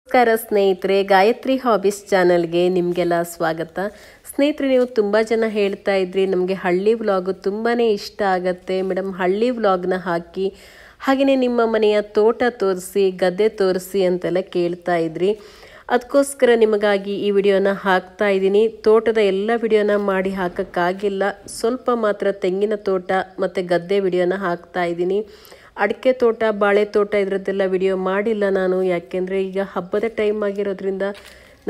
ನಮಸ್ಕಾರ ಸ್ನೇಹಿತರೆ, ಗಾಯತ್ರಿ ಹಾಬೀಸ್ ಚಾನಲ್ಗೆ ನಿಮಗೆಲ್ಲ ಸ್ವಾಗತ. ಸ್ನೇಹಿತರೆ, ನೀವು ತುಂಬ ಜನ ಹೇಳ್ತಾ ಇದ್ರಿ ನಮಗೆ ಹಳ್ಳಿ ವ್ಲಾಗು ತುಂಬಾ ಇಷ್ಟ ಆಗುತ್ತೆ ಮೇಡಮ್, ಹಳ್ಳಿ ವ್ಲಾಗ್ನ ಹಾಕಿ, ಹಾಗೆಯೇ ನಿಮ್ಮ ಮನೆಯ ತೋಟ ತೋರಿಸಿ, ಗದ್ದೆ ತೋರಿಸಿ ಅಂತೆಲ್ಲ ಕೇಳ್ತಾ ಇದ್ರಿ. ಅದಕ್ಕೋಸ್ಕರ ನಿಮಗಾಗಿ ಈ ವಿಡಿಯೋನ ಹಾಕ್ತಾ ಇದ್ದೀನಿ. ತೋಟದ ಎಲ್ಲ ವಿಡಿಯೋನ ಮಾಡಿ ಹಾಕೋಕ್ಕಾಗಿಲ್ಲ, ಸ್ವಲ್ಪ ಮಾತ್ರ ತೆಂಗಿನ ತೋಟ ಮತ್ತು ಗದ್ದೆ ವಿಡಿಯೋನ ಹಾಕ್ತಾ ಇದ್ದೀನಿ. ಅಡಿಕೆ ತೋಟ, ಬಾಳೆ ತೋಟ ಇದರದ್ದೆಲ್ಲ ವಿಡಿಯೋ ಮಾಡಿಲ್ಲ ನಾನು, ಯಾಕೆಂದರೆ ಈಗ ಹಬ್ಬದ ಟೈಮ್ ಆಗಿರೋದ್ರಿಂದ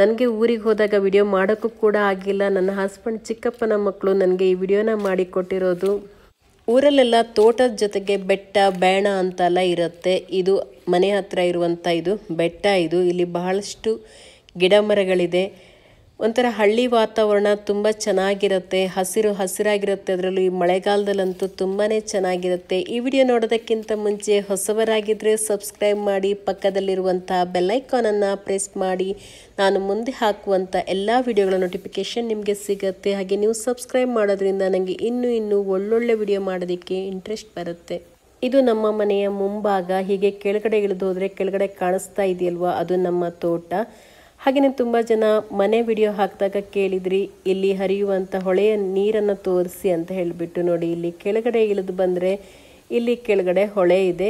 ನನಗೆ ಊರಿಗೆ ಹೋದಾಗ ವಿಡಿಯೋ ಮಾಡೋಕ್ಕೂ ಕೂಡ ಆಗಿಲ್ಲ. ನನ್ನ ಹಸ್ಬೆಂಡ್ ಚಿಕ್ಕಪ್ಪನ ಮಕ್ಕಳು ನನಗೆ ಈ ವಿಡಿಯೋನ ಮಾಡಿ ಕೊಟ್ಟಿರೋದು. ಊರಲ್ಲೆಲ್ಲ ತೋಟದ ಜೊತೆಗೆ ಬೆಟ್ಟ ಬೇಣ ಅಂತೆಲ್ಲ ಇರುತ್ತೆ. ಇದು ಮನೆ ಹತ್ರ ಇರುವಂಥ ಇದು ಬೆಟ್ಟ. ಇಲ್ಲಿ ಬಹಳಷ್ಟು ಗಿಡ ಮರಗಳಿದೆ. ಒಂಥರ ಹಳ್ಳಿ ವಾತಾವರಣ ತುಂಬ ಚೆನ್ನಾಗಿರುತ್ತೆ, ಹಸಿರಾಗಿರುತ್ತೆ. ಅದರಲ್ಲೂ ಈ ಮಳೆಗಾಲದಲ್ಲಂತೂ ತುಂಬಾ ಚೆನ್ನಾಗಿರುತ್ತೆ. ಈ ವಿಡಿಯೋ ನೋಡೋದಕ್ಕಿಂತ ಮುಂಚೆ ಹೊಸಬರಾಗಿದ್ದರೆ ಸಬ್ಸ್ಕ್ರೈಬ್ ಮಾಡಿ, ಪಕ್ಕದಲ್ಲಿರುವಂಥ ಬೆಲ್ಲೈಕಾನನ್ನು ಪ್ರೆಸ್ ಮಾಡಿ. ನಾನು ಮುಂದೆ ಹಾಕುವಂಥ ಎಲ್ಲ ವಿಡಿಯೋಗಳ ನೋಟಿಫಿಕೇಷನ್ ನಿಮಗೆ ಸಿಗುತ್ತೆ. ಹಾಗೆ ನೀವು ಸಬ್ಸ್ಕ್ರೈಬ್ ಮಾಡೋದ್ರಿಂದ ನನಗೆ ಇನ್ನೂ ಒಳ್ಳೊಳ್ಳೆ ವಿಡಿಯೋ ಮಾಡೋದಕ್ಕೆ ಇಂಟ್ರೆಸ್ಟ್ ಬರುತ್ತೆ. ಇದು ನಮ್ಮ ಮನೆಯ ಮುಂಭಾಗ. ಹೀಗೆ ಕೆಳಗಡೆ ಇಳಿದು ಹೋದರೆ ಕೆಳಗಡೆ ಕಾಣಿಸ್ತಾ ಇದೆಯಲ್ವಾ, ಅದು ನಮ್ಮ ತೋಟ. ಹಾಗೆಯೇ ತುಂಬ ಜನ ಮನೆ ವಿಡಿಯೋ ಹಾಕಿದಾಗ ಕೇಳಿದ್ರಿ ಇಲ್ಲಿ ಹರಿಯುವಂಥ ಹೊಳೆಯ ನೀರನ್ನು ತೋರಿಸಿ ಅಂತ ಹೇಳಿಬಿಟ್ಟು. ನೋಡಿ, ಇಲ್ಲಿ ಕೆಳಗಡೆ ಇಳಿದು ಬಂದರೆ ಇಲ್ಲಿ ಕೆಳಗಡೆ ಹೊಳೆ ಇದೆ.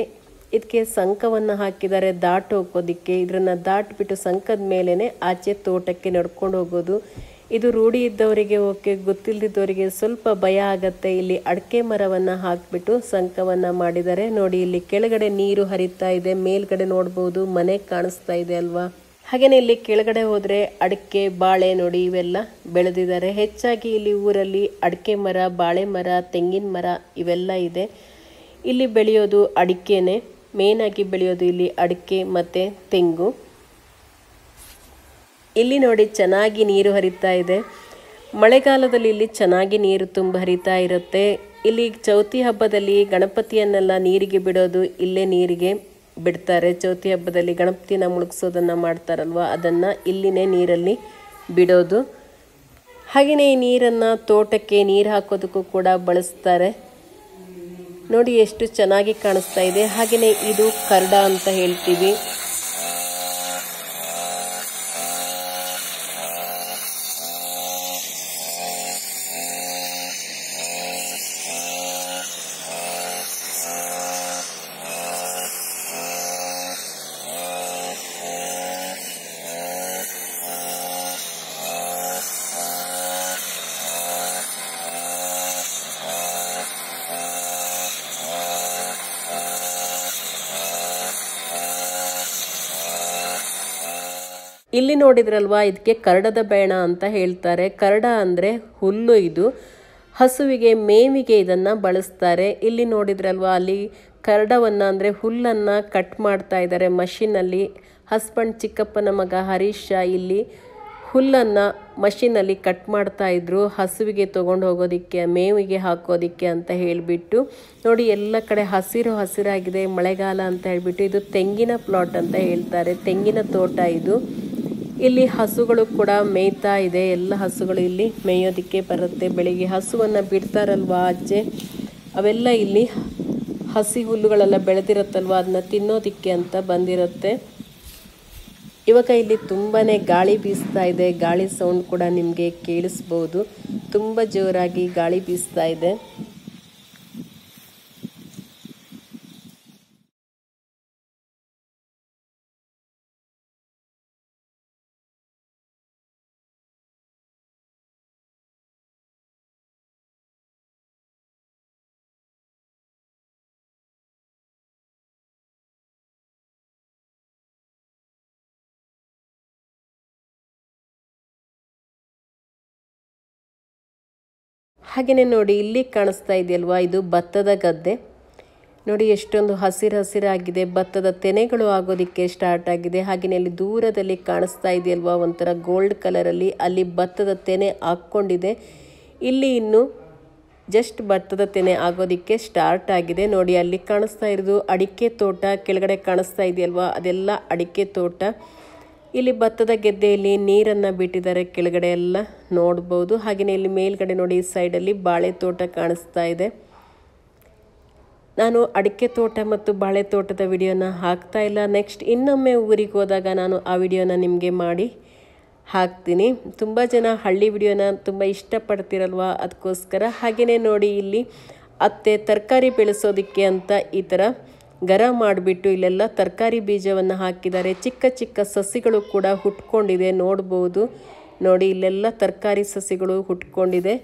ಇದಕ್ಕೆ ಸಂಕವನ್ನು ಹಾಕಿದ್ದಾರೆ ದಾಟ್ ಹೋಗೋದಕ್ಕೆ. ಇದನ್ನು ದಾಟ್ಬಿಟ್ಟು ಸಂಕದ ಮೇಲೇ ಆಚೆ ತೋಟಕ್ಕೆ ನಡ್ಕೊಂಡು ಹೋಗೋದು. ಇದು ರೂಢಿ ಇದ್ದವರಿಗೆ ಓಕೆ, ಗೊತ್ತಿಲ್ಲದಿದ್ದವರಿಗೆ ಸ್ವಲ್ಪ ಭಯ ಆಗತ್ತೆ. ಇಲ್ಲಿ ಅಡಿಕೆ ಮರವನ್ನು ಹಾಕಿಬಿಟ್ಟು ಸಂಕವನ್ನು ಮಾಡಿದ್ದಾರೆ. ನೋಡಿ, ಇಲ್ಲಿ ಕೆಳಗಡೆ ನೀರು ಹರಿತಾ ಇದೆ, ಮೇಲ್ಗಡೆ ನೋಡ್ಬೋದು ಮನೆ ಕಾಣಿಸ್ತಾ ಇದೆ ಅಲ್ವಾ. ಹಾಗೆಯೇ ಇಲ್ಲಿ ಕೆಳಗಡೆ ಹೋದರೆ ಅಡಿಕೆ, ಬಾಳೆ ನೋಡಿ ಇವೆಲ್ಲ ಬೆಳೆದಿದ್ದಾರೆ. ಹೆಚ್ಚಾಗಿ ಇಲ್ಲಿ ಊರಲ್ಲಿ ಅಡಿಕೆ ಮರ, ಬಾಳೆ ಮರ, ತೆಂಗಿನ ಮರ ಇವೆಲ್ಲ ಇದೆ. ಇಲ್ಲಿ ಬೆಳೆಯೋದು ಅಡಿಕೆನೇ, ಮೇನಾಗಿ ಬೆಳೆಯೋದು ಇಲ್ಲಿ ಅಡಿಕೆ ಮತ್ತು ತೆಂಗು. ಇಲ್ಲಿ ನೋಡಿ ಚೆನ್ನಾಗಿ ನೀರು ಹರಿತಾ ಇದೆ. ಮಳೆಗಾಲದಲ್ಲಿ ಇಲ್ಲಿ ಚೆನ್ನಾಗಿ ನೀರು ತುಂಬ ಹರಿತಾ ಇರುತ್ತೆ. ಇಲ್ಲಿ ಚೌತಿ ಹಬ್ಬದಲ್ಲಿ ಗಣಪತಿಯನ್ನೆಲ್ಲ ನೀರಿಗೆ ಬಿಡೋದು ಇಲ್ಲೇ ನೀರಿಗೆ ಬಿಡ್ತಾರೆ. ಚೌತಿ ಹಬ್ಬದಲ್ಲಿ ಗಣಪತಿನ ಮುಳುಗಿಸೋದನ್ನು ಮಾಡ್ತಾರಲ್ವ, ಅದನ್ನು ಇಲ್ಲಿನೇ ನೀರಲ್ಲಿ ಬಿಡೋದು. ಹಾಗೆಯೇ ಈ ನೀರನ್ನು ತೋಟಕ್ಕೆ ನೀರು ಹಾಕೋದಕ್ಕೂ ಕೂಡ ಬಳಸ್ತಾರೆ. ನೋಡಿ ಎಷ್ಟು ಚೆನ್ನಾಗಿ ಕಾಣಿಸ್ತಾ ಇದೆ. ಹಾಗೆಯೇ ಇದು ಕರಡ ಅಂತ ಹೇಳ್ತೀವಿ. ಇಲ್ಲಿ ನೋಡಿದ್ರಲ್ವಾ, ಇದಕ್ಕೆ ಕರಡದ ಬೇಣ ಅಂತ ಹೇಳ್ತಾರೆ. ಕರಡ ಅಂದರೆ ಹುಲ್ಲು. ಇದು ಹಸುವಿಗೆ ಮೇವಿಗೆ ಇದನ್ನು ಬಳಸ್ತಾರೆ. ಇಲ್ಲಿ ನೋಡಿದ್ರಲ್ವಾ, ಅಲ್ಲಿ ಕರಡವನ್ನು ಅಂದರೆ ಹುಲ್ಲನ್ನು ಕಟ್ ಮಾಡ್ತಾ ಇದ್ದಾರೆ ಮಷೀನಲ್ಲಿ. ಹಸ್ಬೆಂಡ್ ಚಿಕ್ಕಪ್ಪನ ಮಗ ಹರೀಶ ಇಲ್ಲಿ ಹುಲ್ಲನ್ನು ಮಷೀನಲ್ಲಿ ಕಟ್ ಮಾಡ್ತಾ ಇದ್ರು, ಹಸುವಿಗೆ ತೊಗೊಂಡು ಹೋಗೋದಿಕ್ಕೆ, ಮೇವಿಗೆ ಹಾಕೋದಿಕ್ಕೆ ಅಂತ ಹೇಳಿಬಿಟ್ಟು. ನೋಡಿ, ಎಲ್ಲ ಕಡೆ ಹಸಿರಾಗಿದೆ, ಮಳೆಗಾಲ ಅಂತ ಹೇಳಿಬಿಟ್ಟು. ಇದು ತೆಂಗಿನ ಪ್ಲಾಟ್ ಅಂತ ಹೇಳ್ತಾರೆ, ತೆಂಗಿನ ತೋಟ ಇದು. ಇಲ್ಲಿ ಹಸುಗಳು ಕೂಡ ಮೇಯ್ತಾ ಇದೆ. ಎಲ್ಲ ಹಸುಗಳು ಇಲ್ಲಿ ಮೇಯೋದಕ್ಕೆ ಬರುತ್ತೆ. ಬೆಳಿಗ್ಗೆ ಹಸುವನ್ನು ಬಿಡ್ತಾರಲ್ವ ಆಚೆ, ಅವೆಲ್ಲ ಇಲ್ಲಿ ಹಸಿ ಹುಲ್ಲುಗಳೆಲ್ಲ ಬೆಳೆದಿರುತ್ತಲ್ವ, ಅದನ್ನ ತಿನ್ನೋದಿಕ್ಕೆ ಅಂತ ಬಂದಿರುತ್ತೆ. ಇವಾಗ ಇಲ್ಲಿ ತುಂಬಾ ಗಾಳಿ ಬೀಸ್ತಾ ಇದೆ. ಗಾಳಿ ಸೌಂಡ್ ಕೂಡ ನಿಮಗೆ ಕೇಳಿಸ್ಬೋದು. ತುಂಬ ಜೋರಾಗಿ ಗಾಳಿ ಬೀಸ್ತಾ ಇದೆ. ಹಾಗೆಯೇ ನೋಡಿ, ಇಲ್ಲಿ ಕಾಣಿಸ್ತಾ ಇದೆಯಲ್ವಾ, ಇದು ಭತ್ತದ ಗದ್ದೆ. ನೋಡಿ ಎಷ್ಟೊಂದು ಹಸಿರಾಗಿದೆ. ಭತ್ತದ ತೆನೆಗಳು ಆಗೋದಕ್ಕೆ ಸ್ಟಾರ್ಟ್ ಆಗಿದೆ. ಹಾಗೆಯೇ ಅಲ್ಲಿ ದೂರದಲ್ಲಿ ಕಾಣಿಸ್ತಾ ಇದೆಯಲ್ವಾ, ಒಂಥರ ಗೋಲ್ಡ್ ಕಲರಲ್ಲಿ, ಅಲ್ಲಿ ಭತ್ತದ ತೆನೆ ಹಾಕ್ಕೊಂಡಿದೆ. ಇಲ್ಲಿ ಇನ್ನು ಜಸ್ಟ್ ಭತ್ತದ ತೆನೆ ಆಗೋದಕ್ಕೆ ಸ್ಟಾರ್ಟ್ ಆಗಿದೆ. ನೋಡಿ, ಅಲ್ಲಿ ಕಾಣಿಸ್ತಾ ಇರೋದು ಅಡಿಕೆ ತೋಟ. ಕೆಳಗಡೆ ಕಾಣಿಸ್ತಾ ಇದೆಯಲ್ವಾ, ಅದೆಲ್ಲ ಅಡಿಕೆ ತೋಟ. ಇಲ್ಲಿ ಭತ್ತದ ಗೆದ್ದೆಯಲ್ಲಿ ನೀರನ್ನು ಬಿಟ್ಟಿದ್ದಾರೆ, ಕೆಳಗಡೆ ಎಲ್ಲ ನೋಡ್ಬೋದು. ಹಾಗೆಯೇ ಇಲ್ಲಿ ಮೇಲ್ಗಡೆ ನೋಡಿ, ಈ ಸೈಡಲ್ಲಿ ಬಾಳೆ ತೋಟ ಕಾಣಿಸ್ತಾ ಇದೆ. ನಾನು ಅಡಿಕೆ ತೋಟ ಮತ್ತು ಬಾಳೆ ತೋಟದ ವಿಡಿಯೋನ ಹಾಕ್ತಾ ಇಲ್ಲ. ನೆಕ್ಸ್ಟ್ ಇನ್ನೊಮ್ಮೆ ಊರಿಗೆ ಹೋದಾಗ ನಾನು ಆ ವಿಡಿಯೋನ ನಿಮಗೆ ಮಾಡಿ ಹಾಕ್ತೀನಿ. ತುಂಬ ಜನ ಹಳ್ಳಿ ವಿಡಿಯೋನ ತುಂಬ ಇಷ್ಟಪಡ್ತಿರಲ್ವ, ಅದಕ್ಕೋಸ್ಕರ. ಹಾಗೆಯೇ ನೋಡಿ, ಇಲ್ಲಿ ಅತ್ತೆ ತರಕಾರಿ ಬೆಳೆಸೋದಕ್ಕೆ ಅಂತ ಈ ಥರ ಗರ ಮಾಡಿಬಿಟ್ಟು ಇಲ್ಲೆಲ್ಲ ತರಕಾರಿ ಬೀಜವನ್ನು ಹಾಕಿದ್ದಾರೆ. ಚಿಕ್ಕ ಚಿಕ್ಕ ಸಸಿಗಳು ಕೂಡ ಹುಟ್ಕೊಂಡಿದೆ, ನೋಡ್ಬೋದು. ನೋಡಿ, ಇಲ್ಲೆಲ್ಲ ತರಕಾರಿ ಸಸಿಗಳು ಹುಟ್ಕೊಂಡಿದೆ.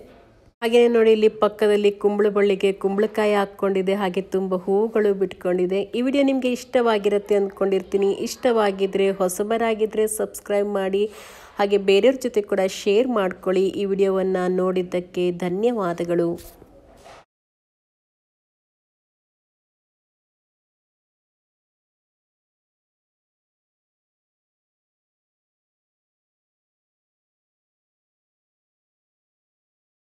ಹಾಗೆಯೇ ನೋಡಿ, ಇಲ್ಲಿ ಪಕ್ಕದಲ್ಲಿ ಕುಂಬಳ ಬಳ್ಳಿಗೆ ಕುಂಬಳಕಾಯಿ ಹಾಕ್ಕೊಂಡಿದೆ, ಹಾಗೆ ತುಂಬ ಹೂವುಗಳು ಬಿಟ್ಕೊಂಡಿದೆ. ಈ ವಿಡಿಯೋ ನಿಮಗೆ ಇಷ್ಟವಾಗಿರುತ್ತೆ ಅಂದ್ಕೊಂಡಿರ್ತೀನಿ. ಇಷ್ಟವಾಗಿದ್ದರೆ, ಹೊಸಬರಾಗಿದ್ದರೆ ಸಬ್ಸ್ಕ್ರೈಬ್ ಮಾಡಿ, ಹಾಗೆ ಬೇರೆಯವ್ರ ಜೊತೆ ಕೂಡ ಶೇರ್ ಮಾಡ್ಕೊಳ್ಳಿ. ಈ ವಿಡಿಯೋವನ್ನು ನೋಡಿದ್ದಕ್ಕೆ ಧನ್ಯವಾದಗಳು.